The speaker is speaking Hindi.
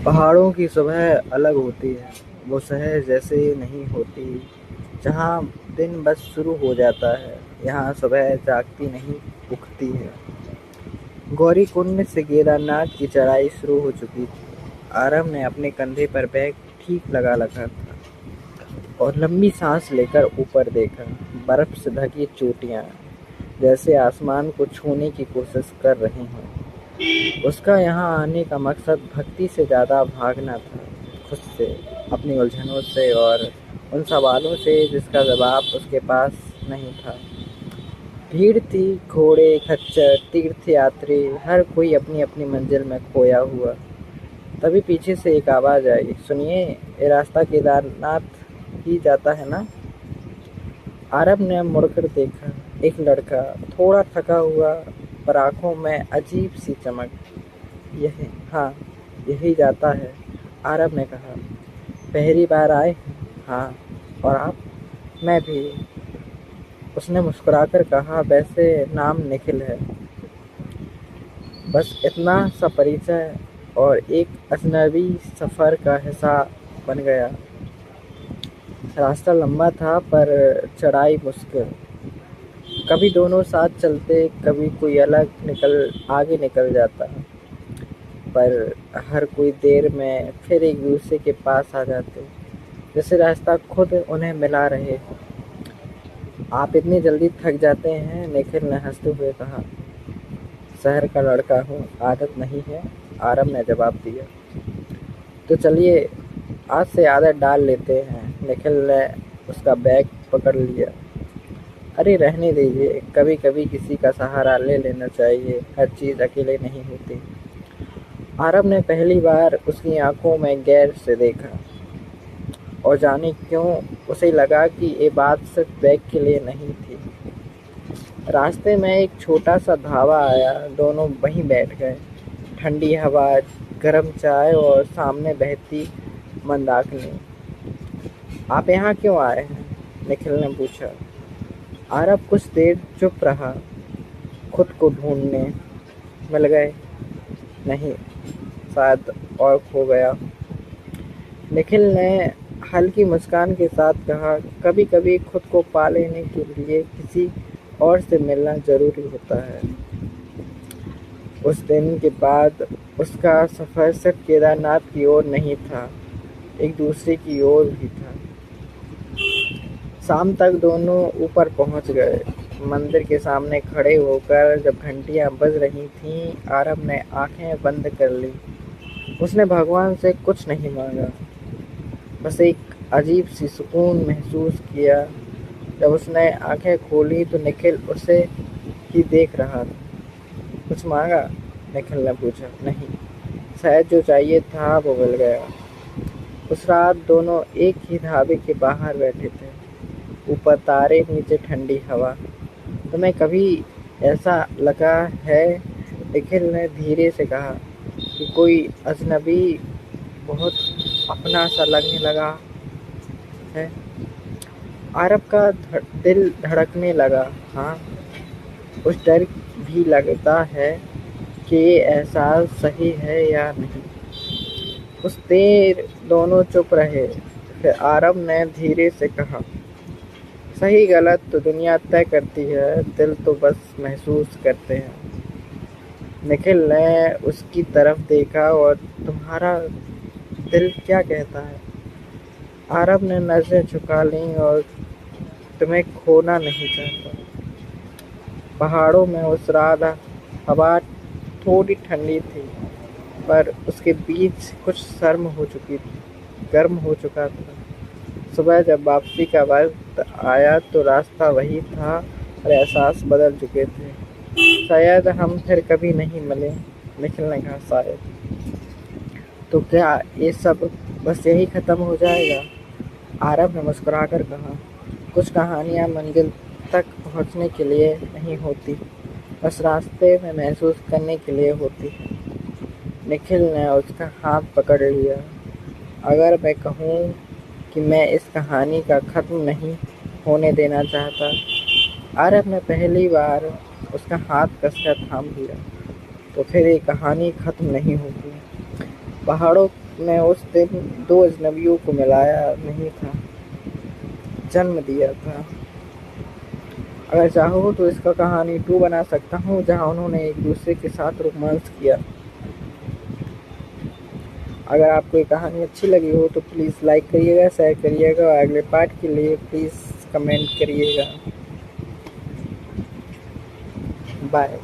पहाड़ों की सुबह अलग होती है। वो शहर जैसे नहीं होती, जहाँ दिन बस शुरू हो जाता है। यहाँ सुबह जागती नहीं, उगती है। गौरीकुंड से केदारनाथ की चढ़ाई शुरू हो चुकी थी। आरव ने अपने कंधे पर बैग ठीक लगा रखा था और लंबी सांस लेकर ऊपर देखा। बर्फ से ढकी चोटियाँ जैसे आसमान को छूने की कोशिश कर रही हों। उसका यहाँ आने का मकसद भक्ति से ज़्यादा भागना था, खुद से, अपनी उलझनों से और उन सवालों से जिसका जवाब उसके पास नहीं था। भीड़ थी, घोड़े, खच्चर, तीर्थयात्री, हर कोई अपनी अपनी मंजिल में खोया हुआ। तभी पीछे से एक आवाज़ आई, सुनिए, ये रास्ता केदारनाथ ही जाता है ना? आरब ने मुड़कर देखा। एक लड़का, थोड़ा थका हुआ, पर आंखों में अजीब सी चमक। यही, हाँ, यही जाता है, आरब ने कहा। पहली बार आए हैं? हाँ। और आप? मैं भी, उसने मुस्कुराकर कहा। वैसे नाम निखिल है। बस इतना सा परिचय और एक अजनबी सफ़र का हिस्सा बन गया। रास्ता लंबा था पर चढ़ाई मुश्किल। कभी दोनों साथ चलते, कभी कोई अलग आगे निकल जाता, पर हर कोई देर में फिर एक दूसरे के पास आ जाते, जैसे रास्ता खुद उन्हें मिला रहे। आप इतनी जल्दी थक जाते हैं? निखिल ने हंसते हुए कहा। शहर का लड़का हूँ, आदत नहीं है, आरब ने जवाब दिया। तो चलिए, आज से आदत डाल लेते हैं। निखिल ने उसका बैग पकड़ लिया। अरे रहने दीजिए, कभी कभी किसी का सहारा ले लेना चाहिए, हर चीज़ अकेले नहीं होती। आरब ने पहली बार उसकी आंखों में गैर से देखा, और जाने क्यों उसे लगा कि ये बात सिर्फ बैग के लिए नहीं थी। रास्ते में एक छोटा सा ढाबा आया। दोनों वहीं बैठ गए। ठंडी हवा, गर्म चाय और सामने बहती मंदाकिनी। आप यहाँ क्यों आए हैं? निखिल ने पूछा। आरब कुछ देर चुप रहा। खुद को ढूंढने। मिल गए? नहीं, शायद और खो गया। निखिल ने हल्की मुस्कान के साथ कहा, कभी कभी खुद को पा लेने के लिए किसी और से मिलना जरूरी होता है। उस दिन के बाद उसका सफ़र सिर्फ केदारनाथ की ओर नहीं था, एक दूसरे की ओर भी था। शाम तक दोनों ऊपर पहुंच गए। मंदिर के सामने खड़े होकर जब घंटियां बज रही थीं, आरब ने आंखें बंद कर ली। उसने भगवान से कुछ नहीं मांगा, बस एक अजीब सी सुकून महसूस किया। जब उसने आंखें खोली तो निखिल उसे ही देख रहा था। कुछ मांगा? निखिल ने पूछा। नहीं, शायद जो चाहिए था वो मिल गया। उस रात दोनों एक ही ढाबे के बाहर बैठे थे, ऊपर तारे, नीचे ठंडी हवा। तुम्हें कभी ऐसा लगा है, निखिल ने धीरे से कहा, कि कोई अजनबी बहुत अपना सा लगने लगा है? आरब का दिल धड़कने लगा। हाँ, उस डर भी लगता है कि ये एहसास सही है या नहीं। कुछ देर दोनों चुप रहे। फिर आरब ने धीरे से कहा, सही गलत तो दुनिया तय करती है, दिल तो बस महसूस करते हैं। निखिल ने उसकी तरफ देखा। और तुम्हारा दिल क्या कहता है? आरब ने नज़रें झुका लीं। और तुम्हें खोना नहीं चाहता। पहाड़ों में उस रात हवा थोड़ी ठंडी थी, पर उसके बीच कुछ गर्म हो चुका था। सुबह जब वापसी का वक्त आया तो रास्ता वही था और एहसास बदल चुके थे। शायद हम फिर कभी नहीं मिले, निखिल ने कहा। शायद। तो क्या ये सब बस यही ख़त्म हो जाएगा? आरब ने मुस्कुराकर कहा। कुछ कहानियाँ मंजिल तक पहुँचने के लिए नहीं होती, बस रास्ते में महसूस करने के लिए होती है। निखिल ने उसका हाथ पकड़ लिया। अगर मैं कहूँ कि मैं इस कहानी का ख़त्म नहीं होने देना चाहता। आरब ने पहली बार उसका हाथ कसकर थाम लिया। तो फिर ये कहानी ख़त्म नहीं होगी। पहाड़ों ने उस दिन दो अजनबियों को मिलाया नहीं था, जन्म दिया था। अगर चाहो तो इसका कहानी 2 बना सकता हूँ, जहाँ उन्होंने एक दूसरे के साथ रोमांस किया। अगर आपको ये कहानी अच्छी लगी हो तो प्लीज़ लाइक करिएगा, शेयर करिएगा और अगले पार्ट के लिए प्लीज़ कमेंट करिएगा। बाय।